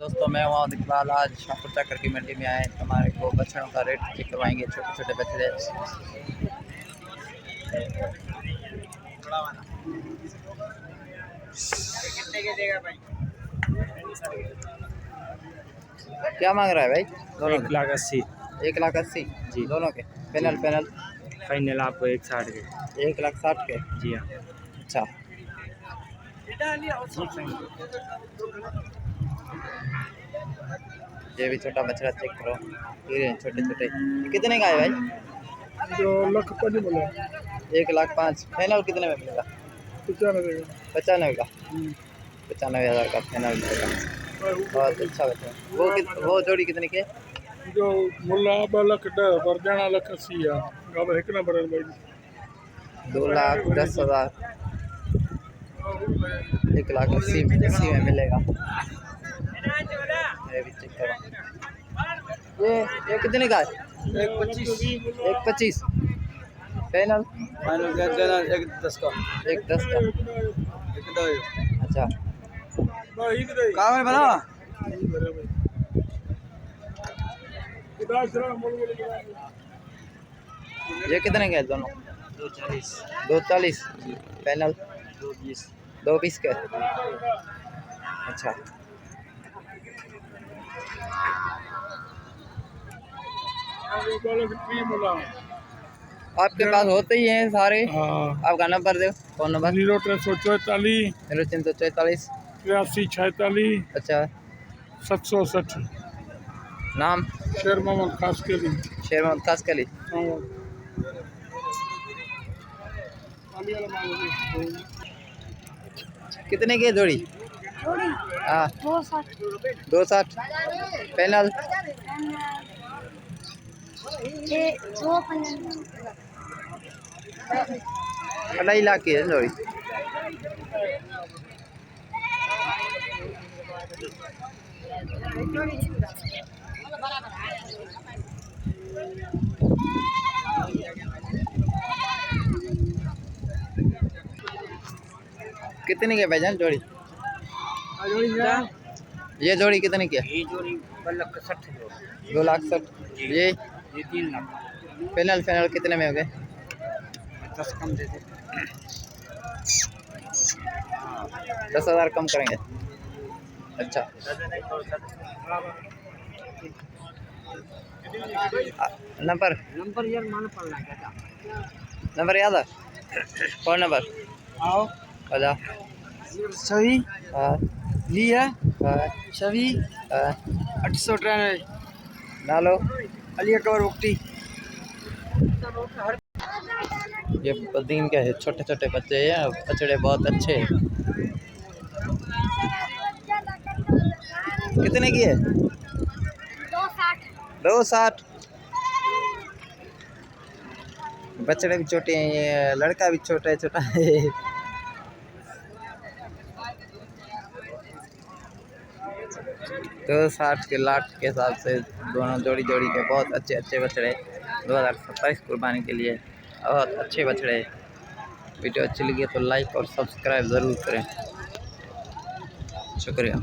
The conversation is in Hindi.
दोस्तों मैं मोहम्मद इकबाल आज शाहपुर चक्कर की मंडी में आए तो हमारे को बछड़ों का रेट चेक करवाएंगे। छोटे छोटे बछड़े कितने के देगा भाई? क्या मांग रहा है भाई? दोनों 1,80,000। 1,80,000 जी दोनों के। पैनल पैनल फाइनल आपको 1,60 के। 1,60,000 के। जी हाँ। अच्छा ये भी छोटा बछड़ा चेक करो। ये छोटे छोटे कितने का है भाई? जो लख पर बोला 1,05,000। फाइनल कितने में मिलेगा? 95 का। 95,000 का फाइनल मिलेगा। बहुत अच्छा बच्चा। वो जोड़ी कितने के? जो मुल्ला 2,10,000 बरजाना 1,80,000 गाव एक नंबर भाई 2,10,000 1,80,000 में मिलेगा। ये भी चेक करो। ये कितने का है? 1,25,000 फाइनल। फाइनल 1,10 का। 1,10 का। अच्छा कहाँ में बना? ये कितने के हैं दोनों? 2,40। 2,40 फाइनल। 2,20। 2,20 के। अच्छा आपके पास होते ही हैं सारे। आपका नंबर दो। Phone number? 0344 0344 8346। अच्छा 760। नाम? शेर मोहम्मद खास के लिए। शेर मोहम्मद खास कली। कितने की है जोड़ी? हाँ 2,60 पैनल। 2.5 लाख की है जोड़ी। कितने की है भाईजान जोड़ी? ये जोड़ी कितने की है? ये जोड़ी 2,60,000। 2,60,000। ये 3 लाख। फाइनल फाइनल कितने में हो गए? 10 कम दे दे। 10,000 कम करेंगे। अच्छा नंबर यार मान पड़ना क्या? नंबर याद है? फोन नंबर आओ बता। सही हाँ ली है। हाँ सभी हाँ 893 नालो। अली अकबर उक्ति। ये बदीन के है छोटे छोटे बच्चे हैं। बछड़े बहुत अच्छे हैं। कितने की है? 2,60। बछड़े भी छोटे हैं। ये लड़का भी छोटा छोटा है। 2,60 के लाट के हिसाब से दोनों जोड़ी जोड़ी के बहुत अच्छे अच्छे बछड़े 2027 कुर्बानी के लिए बहुत अच्छे बछड़े। वीडियो अच्छी लगी तो लाइक और सब्सक्राइब ज़रूर करें। शुक्रिया।